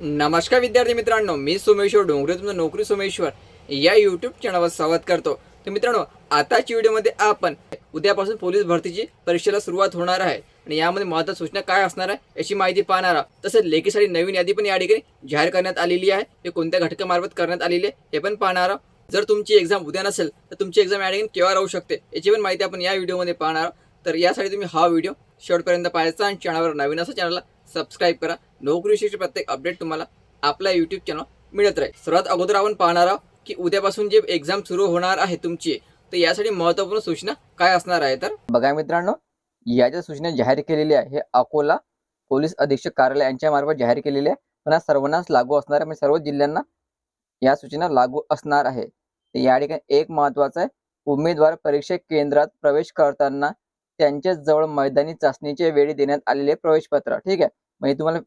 नमस्कार विद्यार्थी मित्रांनो, मी सोमेश्वर डोंगरे तुमचं नोकरी सोमेश्वर या यूट्यूब चॅनलवर स्वागत करतो। तर मित्रांनो, आताच्या व्हिडिओमध्ये आपण उद्यापासून पोलीस भरतीची परीक्षेला सुरुवात होणार आहे आणि यामध्ये महत्त्वाच्या सूचना काय असणार आहे याची माहिती पाहणार आहोत। तसेच लेखीसाठी नवीन यादी पण या ठिकाणी जाहीर करण्यात आलेली आहे। हे कोणत्या घटकामार्फत करण्यात आलेली आहे हे पण पाहणार आहोत। जर तुमची एक्झाम उद्या नसेल तर तुमची एक्झाम या ठिकाणी केव्हा राहू शकते याची पण माहिती आपण या व्हिडिओमध्ये पाहणार आहोत। तर यासाठी तुम्ही हा व्हिडिओ शेवटपर्यंत पाहायचा आणि चॅनलवर नवीन असेल चॅनलला सबस्क्राईब करा। नोकरीविषयीचे प्रत्येक अपडेट तुम्हाला आपला यूट्यूब चॅनल मिळत राहील। सर्वात अगोदर आपण पाहणार आहोत की उद्यापासून जे एक्झाम सुरू होणार आहे तुमची, तर यासाठी महत्त्वपूर्ण सूचना काय असणार आहे। तर बघा मित्रांनो, या ज्या सूचना जाहीर केलेल्या आहे हे अकोला पोलीस अधीक्षक कार्यालय यांच्या मार्फत जाहीर केलेल्या आहे। पण सर्वांनाच लागू असणार आहे, म्हणजे सर्व जिल्ह्यांना या सूचना लागू असणार आहे। तर या ठिकाणी एक महत्त्वाचं आहे, उमेदवार परीक्षा केंद्रात प्रवेश करताना त्यांच्या जवळ मैदानी चाचणीच्या वेळी देण्यात आलेले प्रवेशपत्र, ठीक आहे, म्हणजे तुम्हाला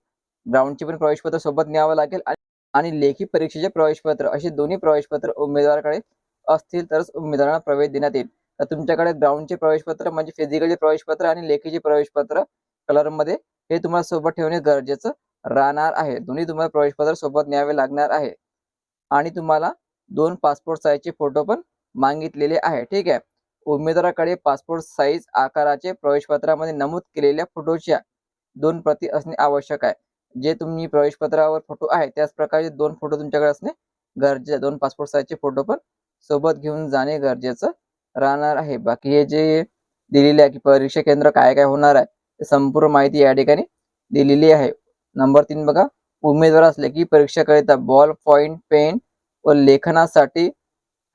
ग्राउंडचे पण प्रवेशपत्र सोबत न्यावं लागेल आणि लेखी परीक्षेचे प्रवेशपत्र असे दोन्ही प्रवेशपत्र उमेदवाराकडे असतील तरच उमेदवारांना प्रवेश देण्यात येईल। तर तुमच्याकडे ग्राउंडचे प्रवेशपत्र म्हणजे फिजिकलचे प्रवेशपत्र आणि लेखीचे प्रवेशपत्र कलरमध्ये हे तुम्हाला सोबत ठेवणे गरजेचं राहणार आहे। दोन्ही तुम्हाला प्रवेशपत्र सोबत न्यावे लागणार आहे आणि तुम्हाला 2 पासपोर्ट साईजचे फोटो पण मागितलेले आहे, ठीक आहे। उमेदवाराकडे पासपोर्ट साईज आकाराचे प्रवेशपत्रामध्ये नमूद केलेल्या फोटोच्या 2 प्रती असणे आवश्यक आहे। जे तुम्ही प्रवेशपत्रावर फोटो आहे त्याच प्रकारचे 2 फोटो तुमच्याकडे असणे गरजेचे आहे। 2 पासपोर्ट साईजचे फोटो पण सोबत घेऊन जाणे गरजेचं राहणार आहे। बाकी हे जे दिलेले आहे की परीक्षा केंद्र काय काय होणार आहे ते संपूर्ण माहिती या ठिकाणी दिलेली आहे। नंबर 3 बघा, उमेदवारास लेखी परीक्षेकरिता बॉल पॉइंट पेन व लेखनासाठी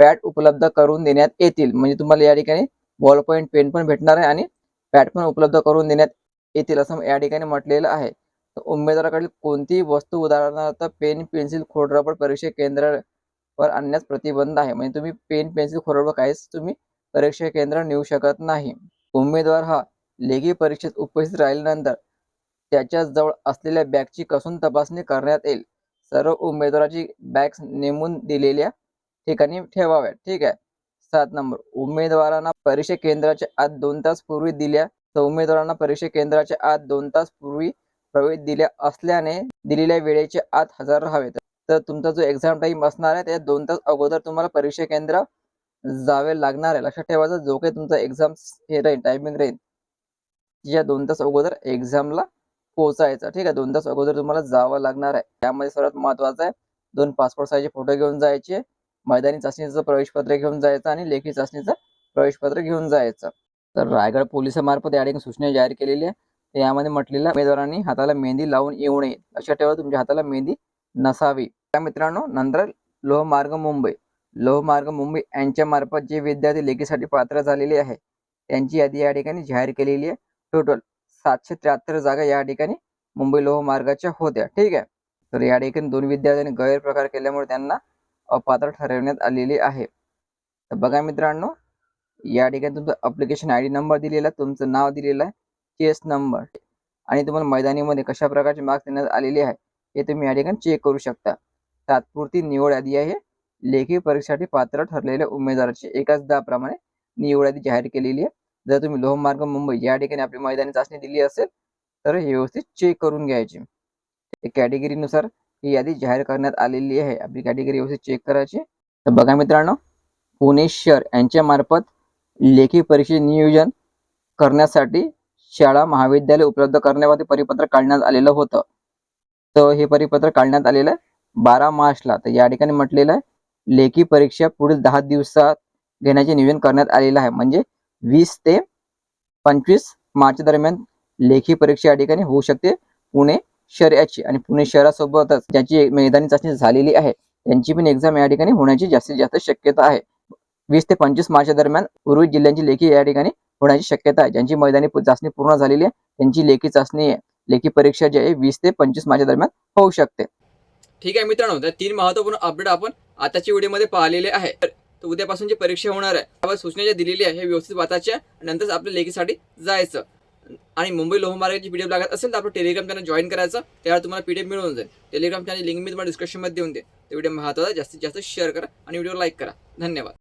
पॅड उपलब्ध करून देण्यात येतील। म्हणजे तुम्हाला या ठिकाणी बॉल पॉइंट पेन पण भेटणार आहे आणि पॅड पण उपलब्ध करून देण्यात येतील असं या ठिकाणी म्हटलेलं आहे। उमेदवाराकडील कोणतीही वस्तू उदाहरणार्थ पेन पेन्सिल खोडरबर परीक्षा केंद्रावर आणण्यास प्रतिबंध आहे। म्हणजे तुम्ही पेन पेन्सिल खोडरबर काहीच तुम्ही परीक्षा केंद्रावर नेऊ शकत नाही। उमेदवार हा लेखी परीक्षेत उपस्थित राहिल्यानंतर त्याच्या जवळ असलेल्या बॅगची कसून तपासणी करण्यात येईल। सर्व उमेदवाराची बॅग्स नेमून दिलेल्या ठिकाणी ठेवाव्यात, ठीक आहे। 7 नंबर, उमेदवारांना परीक्षा केंद्राच्या आत 2 तास पूर्वी उमेदवारांना परीक्षा केंद्राच्या आत 2 तास पूर्वी प्रवेश दिल्या असल्याने दिलेल्या वेळेच्या आत हजर राहावे। तर तुमचा जो एक्झाम टाइम असणार आहे त्या 2 तास अगोदर तुम्हाला परीक्षा केंद्र जावे लागणार आहे। लक्षात ठेवायचं, जो काही तुमचा एक्झाम हे राहील टायमिंग राहील या 2 तास अगोदर एक्झामला पोहोचायचं, ठीक आहे। 2 तास अगोदर तुम्हाला जावं लागणार आहे। त्यामध्ये सर्वात महत्त्वाचं आहे 2 पासपोर्ट साईजचे फोटो घेऊन जायचे, मैदानी चाचणीचं प्रवेशपत्र घेऊन जायचं आणि लेखी चाचणीचं प्रवेशपत्र घेऊन जायचं। तर रायगड पोलिसांमार्फत या ठिकाणी सूचना जाहीर केलेली आहे। यामध्ये म्हटलेलं उमेदवारांनी हाताला मेहंदी लावून येऊ नये। लक्षात ठेवा, तुमच्या हाताला मेहंदी नसावी। त्या मित्रांनो, नंतर लोहमार्ग मुंबई यांच्या मार्फत जे विद्यार्थी लेखीसाठी पात्र झालेले आहे त्यांची यादी या ठिकाणी जाहीर केलेली आहे। टोटल 773 जागा या ठिकाणी मुंबई लोहमार्गाच्या होत्या, ठीक आहे। तर या ठिकाणी 2 विद्यार्थ्यांनी गैरप्रकार केल्यामुळे त्यांना अपात्र ठरवण्यात आलेले आहे। तर बघा मित्रांनो, या ठिकाणी तुमचा ॲप्लिकेशन आयडी नंबर दिलेला आहे, तुमचं नाव दिलेलं आहे, केस नंबर आणि तुम्हाला मैदानीमध्ये कशा प्रकारचे मार्क्स देण्यात आलेले आहे हे तुम्ही या ठिकाणी चेक करू शकता। तात्पुरती निवड यादी आहे, लेखी परीक्षेसाठी पात्र ठरलेल्या उमेदवाराची एकाच दराप्रमाणे निवड यादी जाहीर केलेली आहे। जर तुम्ही लोहमार्ग मुंबई या ठिकाणी आपली मैदानी चाचणी दिली असेल तर हे व्यवस्थित चेक करून घ्यायची। कॅटेगरीनुसार ही यादी जाहीर करण्यात आलेली आहे, आपली कॅटेगरी व्यवस्थित चेक करायची। तर बघा मित्रांनो, पुणे शहर यांच्या मार्फत लेखी परीक्षेचे नियोजन करण्यासाठी शाळा महाविद्यालय उपलब्ध करण्यासाठी परिपत्र काढण्यात आलेलं होतं। तर हे परिपत्र काढण्यात आलेलं आहे 12 मार्चला। तर या ठिकाणी म्हटलेलं आहे लेखी परीक्षा पुढील 10 दिवसात घेण्याचे नियोजन करण्यात आलेलं आहे। म्हणजे 20 ते 25 मार्च दरम्यान लेखी परीक्षा या ठिकाणी होऊ शकते पुणे शहराची, आणि पुणे शहरासोबतच ज्याची मैदानी चाचणी झालेली आहे त्यांची पण एक्झाम या ठिकाणी होण्याची जास्तीत जास्त शक्यता आहे। 20 ते 25 मार्च दरम्यान उर्वरित जिल्ह्यांची लेखी या ठिकाणी होण्याची शक्यता आहे। ज्यांची मैदानी चाचणी पूर्ण झालेली आहे त्यांची लेखी चाचणी लेखी परीक्षा जी आहे 20 ते 25 मार्च दरम्यान होऊ शकते, ठीक आहे मित्रांनो। तर 3 महत्त्वपूर्ण अपडेट आपण आताच्या व्हिडिओमध्ये पाहिलेले आहे। तर उद्यापासून जी परीक्षा होणार आहे त्यावर सूचना जी दिलेली आहे हे व्यवस्थित वाचायच्या, नंतरच आपल्या लेखीसाठी जायचं। आणि मुंबई लोहमार्गाची पीडीएफ लागत असेल तर आपलं टेलिग्राम चॅनल जॉईन करायचं, त्यावर तुम्हाला पीडीएफ मिळून जाईल। टेलिग्राम चॅनल लिंक मी तुम्हाला डिस्क्रिप्शनमध्ये देऊन दे। तर व्हिडिओ महत्त्वाचा जास्तीत जास्त शेअर करा आणि व्हिडिओ लाईक करा। धन्यवाद।